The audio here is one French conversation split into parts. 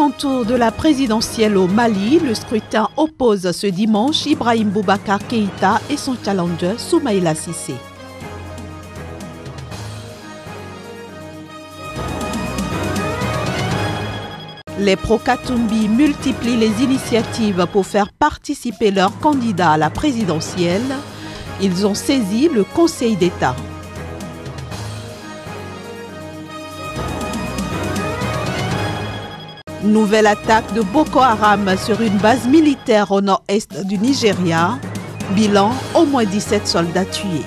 Second tour de la présidentielle au Mali, le scrutin oppose ce dimanche Ibrahim Boubacar Keïta et son challenger Soumaïla Cissé. Les pro-Katumbi multiplient les initiatives pour faire participer leurs candidats à la présidentielle. Ils ont saisi le Conseil d'État. Nouvelle attaque de Boko Haram sur une base militaire au nord-est du Nigeria. Bilan, au moins 17 soldats tués.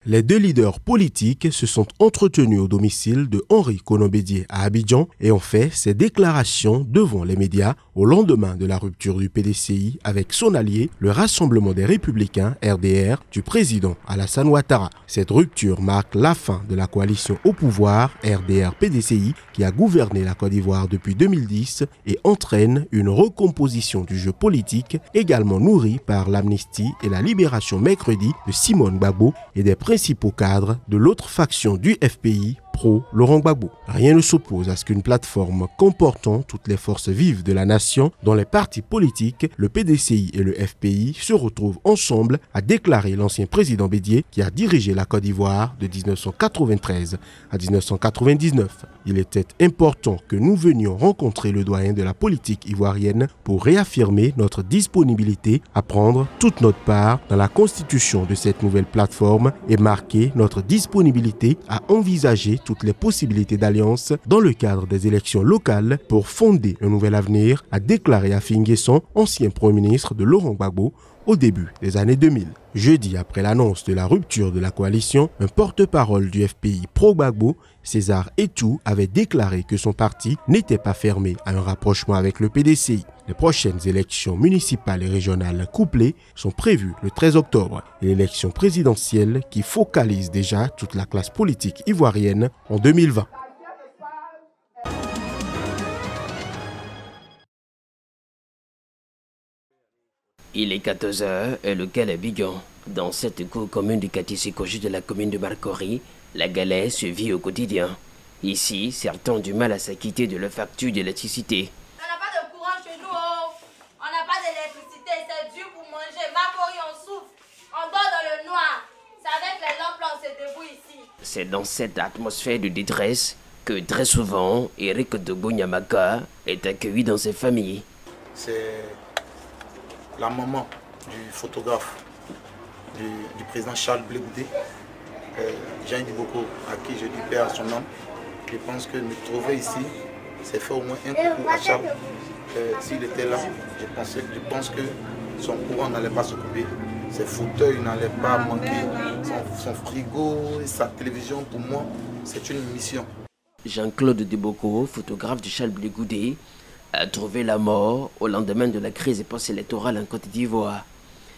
Les deux leaders politiques se sont entretenus au domicile de Henri Konan Bédié à Abidjan et ont fait ces déclarations devant les médias au lendemain de la rupture du PDCI avec son allié, le Rassemblement des Républicains, RDR, du président Alassane Ouattara. Cette rupture marque la fin de la coalition au pouvoir, RDR-PDCI, qui a gouverné la Côte d'Ivoire depuis 2010 et entraîne une recomposition du jeu politique, également nourrie par l'amnistie et la libération mercredi de Simone Gbagbo et des principaux cadres de l'autre faction du FPI, pro-Laurent Gbagbo. Rien ne s'oppose à ce qu'une plateforme comportant toutes les forces vives de la nation, dont les partis politiques, le PDCI et le FPI, se retrouvent ensemble, a déclaré l'ancien président Bédié qui a dirigé la Côte d'Ivoire de 1993 à 1999. Il était important que nous venions rencontrer le doyen de la politique ivoirienne pour réaffirmer notre disponibilité à prendre toute notre part dans la constitution de cette nouvelle plateforme et marquer notre disponibilité à envisager toutes les possibilités d'alliance dans le cadre des élections locales pour fonder un nouvel avenir, a déclaré Affi N'Guessan, ancien Premier ministre de Laurent Gbagbo, au début des années 2000. Jeudi, après l'annonce de la rupture de la coalition, un porte-parole du FPI pro-Gbagbo, César Etou, avait déclaré que son parti n'était pas fermé à un rapprochement avec le PDCI. Les prochaines élections municipales et régionales couplées sont prévues le 13 octobre. L'élection présidentielle qui focalise déjà toute la classe politique ivoirienne en 2020. Il est 14h et le quai est Abidjan. Dans cette cour commune du quartier Sékoji de la commune de Marcory, la galère se vit au quotidien. Ici, certains ont du mal à s'acquitter de leur facture d'électricité. On n'a pas de courant chez nous, on n'a pas d'électricité, c'est dur pour manger. Marcory, on souffre, on dort dans le noir. C'est avec les lampes là on se débrouille ici. C'est dans cette atmosphère de détresse que très souvent, Eric Dogbo Nyamaka est accueilli dans ses familles. C'est la maman du photographe du président Charles Blé Goudé, Jean Diboko, à qui je dis paix à son âme. Je pense que nous trouver ici, c'est faire au moins un coucou à Charles. S'il était là, je pense que son courant n'allait pas se couper, ses fauteuils n'allaient pas manquer, son frigo et sa télévision, pour moi, c'est une mission. Jean-Claude Diboko, photographe de Charles Blé Goudé, a trouvé la mort au lendemain de la crise post-électorale en Côte d'Ivoire.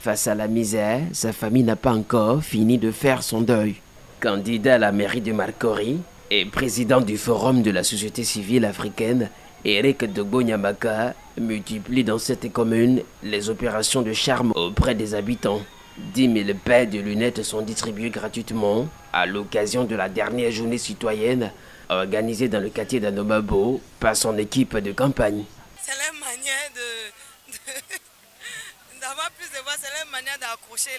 Face à la misère, sa famille n'a pas encore fini de faire son deuil. Candidat à la mairie de Marcory et président du Forum de la société civile africaine, Eric Dogbo Nyamaka multiplie dans cette commune les opérations de charme auprès des habitants. 10 000 paires de lunettes sont distribuées gratuitement à l'occasion de la dernière journée citoyenne organisée dans le quartier d'Anomabo par son équipe de campagne. C'est leur manière d'avoir plus de voix, c'est leur manière d'accrocher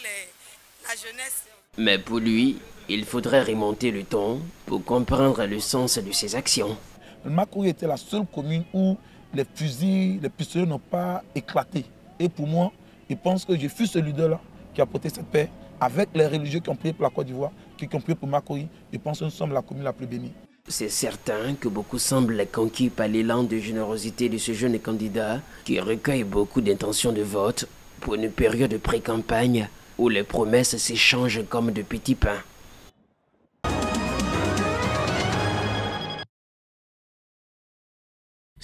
la jeunesse. Mais pour lui, il faudrait remonter le temps pour comprendre le sens de ses actions. Marcory était la seule commune où les fusils, les pistolets n'ont pas éclaté. Et pour moi, je pense que je fus ce leader-là qui a porté cette paix avec les religieux qui ont prié pour la Côte d'Ivoire, qui ont prié pour Marcory. Je pense que nous sommes la commune la plus bénie. C'est certain que beaucoup semblent conquis par l'élan de générosité de ce jeune candidat qui recueille beaucoup d'intentions de vote pour une période de pré-campagne où les promesses s'échangent comme de petits pains.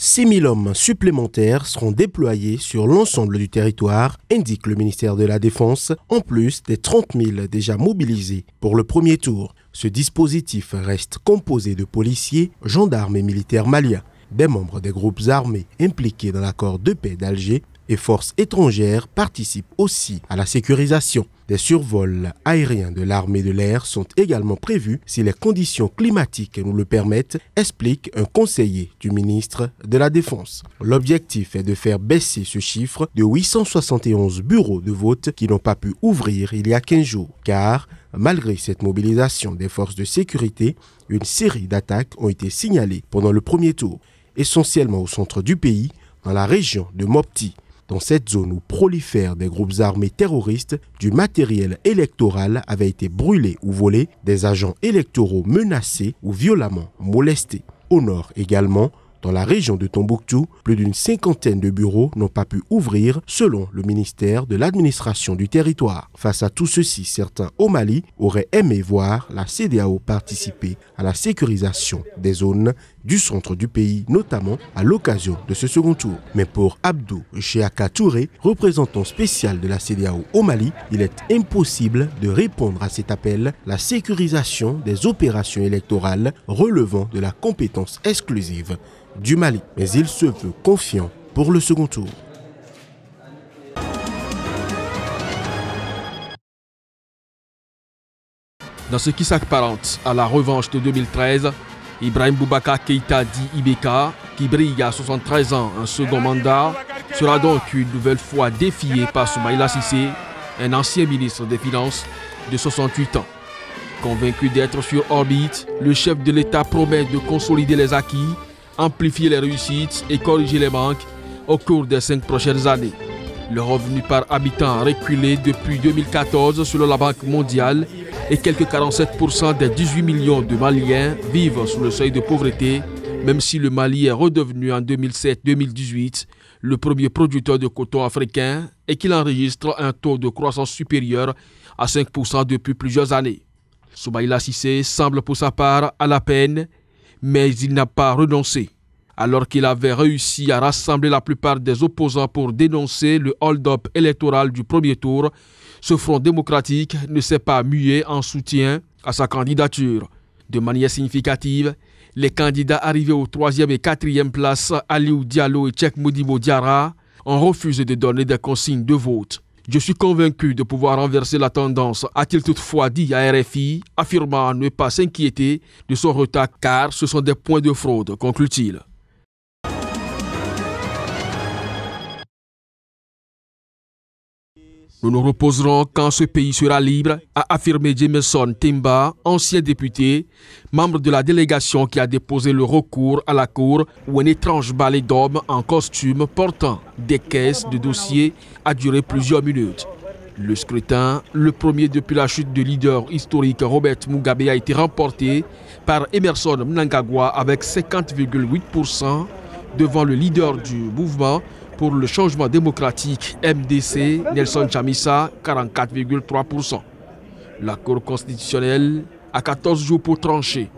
« 6 000 hommes supplémentaires seront déployés sur l'ensemble du territoire, indique le ministère de la Défense, en plus des 30 000 déjà mobilisés pour le premier tour. Ce dispositif reste composé de policiers, gendarmes et militaires maliens, des membres des groupes armés impliqués dans l'accord de paix d'Alger et forces étrangères participent aussi à la sécurisation. Des survols aériens de l'armée de l'air sont également prévus si les conditions climatiques nous le permettent, explique un conseiller du ministre de la Défense. L'objectif est de faire baisser ce chiffre de 871 bureaux de vote qui n'ont pas pu ouvrir il y a 15 jours. Car, malgré cette mobilisation des forces de sécurité, une série d'attaques ont été signalées pendant le premier tour, essentiellement au centre du pays, dans la région de Mopti. Dans cette zone où prolifèrent des groupes armés terroristes, du matériel électoral avait été brûlé ou volé, des agents électoraux menacés ou violemment molestés. Au nord également, dans la région de Tombouctou, plus d'une cinquantaine de bureaux n'ont pas pu ouvrir selon le ministère de l'administration du territoire. Face à tout ceci, certains au Mali auraient aimé voir la CEDEAO participer à la sécurisation des zones du centre du pays, notamment à l'occasion de ce second tour. Mais pour Abdou Cheaka Touré, représentant spécial de la CEDEAO au Mali, il est impossible de répondre à cet appel, la sécurisation des opérations électorales relevant de la compétence exclusive du Mali. Mais il se veut confiant pour le second tour. Dans ce qui s'apparente à la revanche de 2013, Ibrahim Boubacar Keïta dit Ibeka, qui brille à 73 ans un second mandat, sera donc une nouvelle fois défié par Soumaïla Cissé, un ancien ministre des Finances de 68 ans. Convaincu d'être sur orbite, le chef de l'État promet de consolider les acquis, amplifier les réussites et corriger les manques au cours des 5 prochaines années. Le revenu par habitant a reculé depuis 2014 selon la Banque mondiale et quelques 47% des 18 millions de Maliens vivent sous le seuil de pauvreté, même si le Mali est redevenu en 2007-2018 le premier producteur de coton africain et qu'il enregistre un taux de croissance supérieur à 5% depuis plusieurs années. Soumaïla Cissé semble pour sa part à la peine, mais il n'a pas renoncé. Alors qu'il avait réussi à rassembler la plupart des opposants pour dénoncer le hold-up électoral du premier tour, ce front démocratique ne s'est pas mué en soutien à sa candidature. De manière significative, les candidats arrivés aux 3e et 4e places, Aliou Diallo et Tchèque Modibo Diarra, ont refusé de donner des consignes de vote. Je suis convaincu de pouvoir renverser la tendance, a-t-il toutefois dit à RFI, affirmant ne pas s'inquiéter de son retard car ce sont des points de fraude, conclut-il. Nous nous reposerons quand ce pays sera libre, a affirmé Jameson Timba, ancien député, membre de la délégation qui a déposé le recours à la Cour où un étrange balai d'hommes en costume portant des caisses de dossiers a duré plusieurs minutes. Le scrutin, le premier depuis la chute du leader historique Robert Mugabe, a été remporté par Emerson Mnangagwa avec 50,8% devant le leader du mouvement pour le changement démocratique MDC, Nelson Chamisa, 44,3%. La Cour constitutionnelle a 14 jours pour trancher.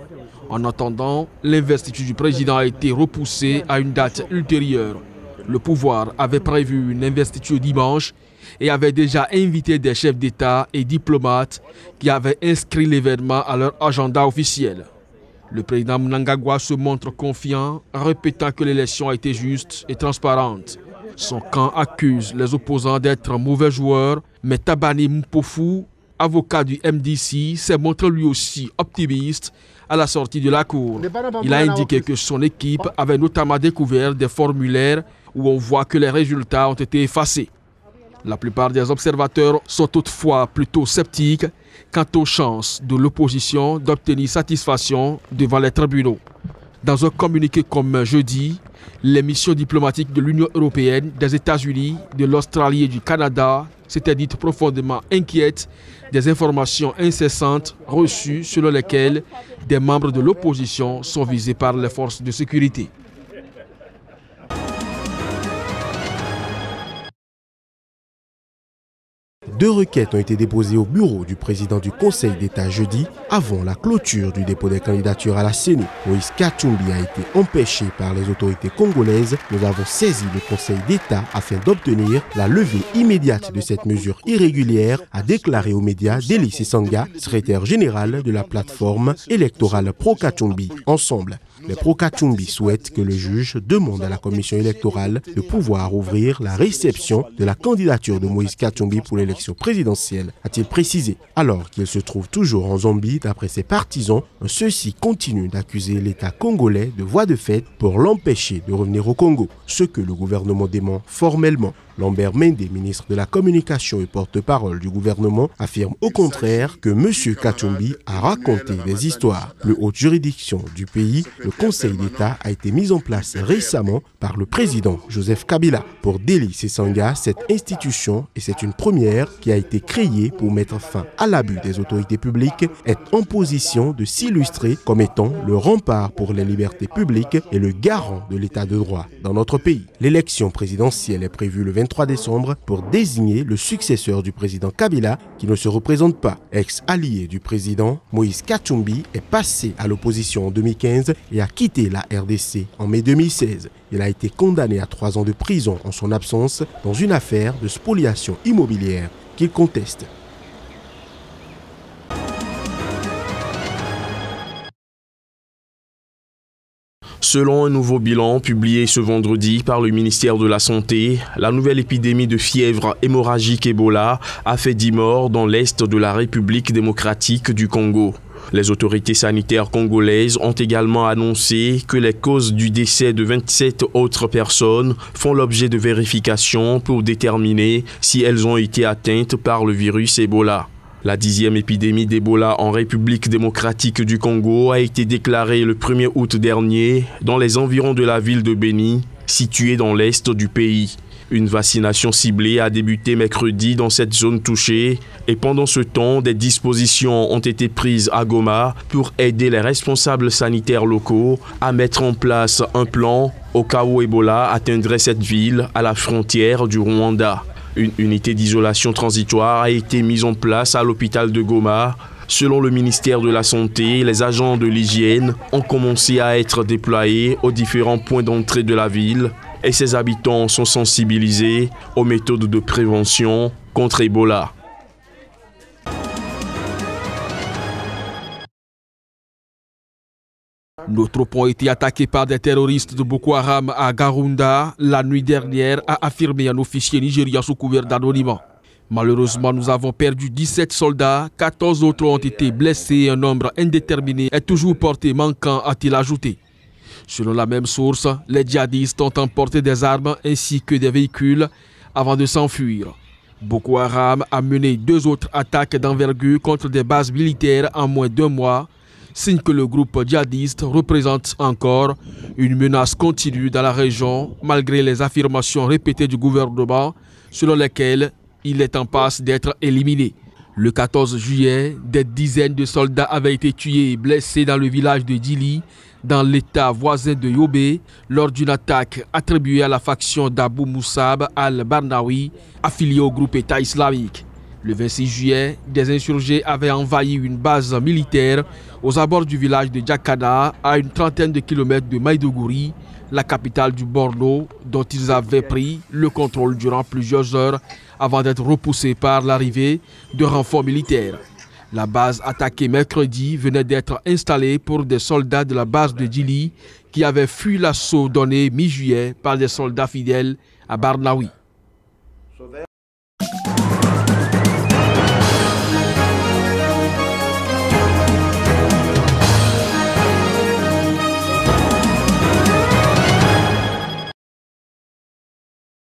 En attendant, l'investiture du président a été repoussée à une date ultérieure. Le pouvoir avait prévu une investiture dimanche et avait déjà invité des chefs d'État et diplomates qui avaient inscrit l'événement à leur agenda officiel. Le président Mnangagwa se montre confiant, répétant que l'élection a été juste et transparente. Son camp accuse les opposants d'être mauvais joueurs, mais Tabani Mpofu, avocat du MDC, s'est montré lui aussi optimiste à la sortie de la cour. Il a indiqué que son équipe avait notamment découvert des formulaires où on voit que les résultats ont été effacés. La plupart des observateurs sont toutefois plutôt sceptiques quant aux chances de l'opposition d'obtenir satisfaction devant les tribunaux. Dans un communiqué comme jeudi, les missions diplomatiques de l'Union européenne, des États-Unis, de l'Australie et du Canada s'étaient dites profondément inquiètes des informations incessantes reçues selon lesquelles des membres de l'opposition sont visés par les forces de sécurité. Deux requêtes ont été déposées au bureau du président du Conseil d'État jeudi avant la clôture du dépôt des candidatures à la CENI. Moïse Katumbi a été empêché par les autorités congolaises. Nous avons saisi le Conseil d'État afin d'obtenir la levée immédiate de cette mesure irrégulière, a déclaré aux médias Delis Sanga, secrétaire général de la plateforme électorale pro-Katumbi Ensemble. Les pro-Katumbi souhaitent que le juge demande à la commission électorale de pouvoir ouvrir la réception de la candidature de Moïse Katumbi pour l'élection présidentielle, a-t-il précisé. Alors qu'il se trouve toujours en Zambie, d'après ses partisans, ceux-ci continuent d'accuser l'État congolais de voie de fait pour l'empêcher de revenir au Congo, ce que le gouvernement dément formellement. Lambert Mende, ministre de la Communication et porte-parole du gouvernement, affirme au contraire que M. Katumbi a raconté des histoires. Le haute juridiction du pays, le Conseil d'État, a été mis en place récemment par le président Joseph Kabila. Pour Deli Sesanga, cette institution, et c'est une première qui a été créée pour mettre fin à l'abus des autorités publiques, est en position de s'illustrer comme étant le rempart pour les libertés publiques et le garant de l'état de droit dans notre pays. L'élection présidentielle est prévue le 23 décembre pour désigner le successeur du président Kabila qui ne se représente pas. Ex-allié du président, Moïse Katumbi est passé à l'opposition en 2015 et a quitté la RDC en mai 2016. Il a été condamné à 3 ans de prison en son absence dans une affaire de spoliation immobilière qu'il conteste. Selon un nouveau bilan publié ce vendredi par le ministère de la Santé, la nouvelle épidémie de fièvre hémorragique Ebola a fait 10 morts dans l'est de la République démocratique du Congo. Les autorités sanitaires congolaises ont également annoncé que les causes du décès de 27 autres personnes font l'objet de vérifications pour déterminer si elles ont été atteintes par le virus Ebola. La 10e épidémie d'Ebola en République démocratique du Congo a été déclarée le 1er août dernier dans les environs de la ville de Beni, située dans l'est du pays. Une vaccination ciblée a débuté mercredi dans cette zone touchée et pendant ce temps, des dispositions ont été prises à Goma pour aider les responsables sanitaires locaux à mettre en place un plan au cas où Ebola atteindrait cette ville à la frontière du Rwanda. Une unité d'isolation transitoire a été mise en place à l'hôpital de Goma. Selon le ministère de la Santé, les agents de l'hygiène ont commencé à être déployés aux différents points d'entrée de la ville et ses habitants sont sensibilisés aux méthodes de prévention contre Ebola. Notre pont a été attaqué par des terroristes de Boko Haram à Garunda la nuit dernière, a affirmé un officier nigérien sous couvert d'anonymat. Malheureusement, nous avons perdu 17 soldats, 14 autres ont été blessés et un nombre indéterminé est toujours porté manquant, a-t-il ajouté. Selon la même source, les djihadistes ont emporté des armes ainsi que des véhicules avant de s'enfuir. Boko Haram a mené 2 autres attaques d'envergure contre des bases militaires en moins d'1 mois, signe que le groupe djihadiste représente encore une menace continue dans la région malgré les affirmations répétées du gouvernement selon lesquelles il est en passe d'être éliminé. Le 14 juillet, des dizaines de soldats avaient été tués et blessés dans le village de Dili, dans l'état voisin de Yobe, lors d'une attaque attribuée à la faction d'Abou Moussab al-Barnawi, affiliée au groupe État islamique. Le 26 juillet, des insurgés avaient envahi une base militaire aux abords du village de Djakana, à une trentaine de kilomètres de Maïdougouri, la capitale du Borno, dont ils avaient pris le contrôle durant plusieurs heures avant d'être repoussés par l'arrivée de renforts militaires. La base attaquée mercredi venait d'être installée pour des soldats de la base de Dili qui avaient fui l'assaut donné mi-juillet par des soldats fidèles à Barnawi.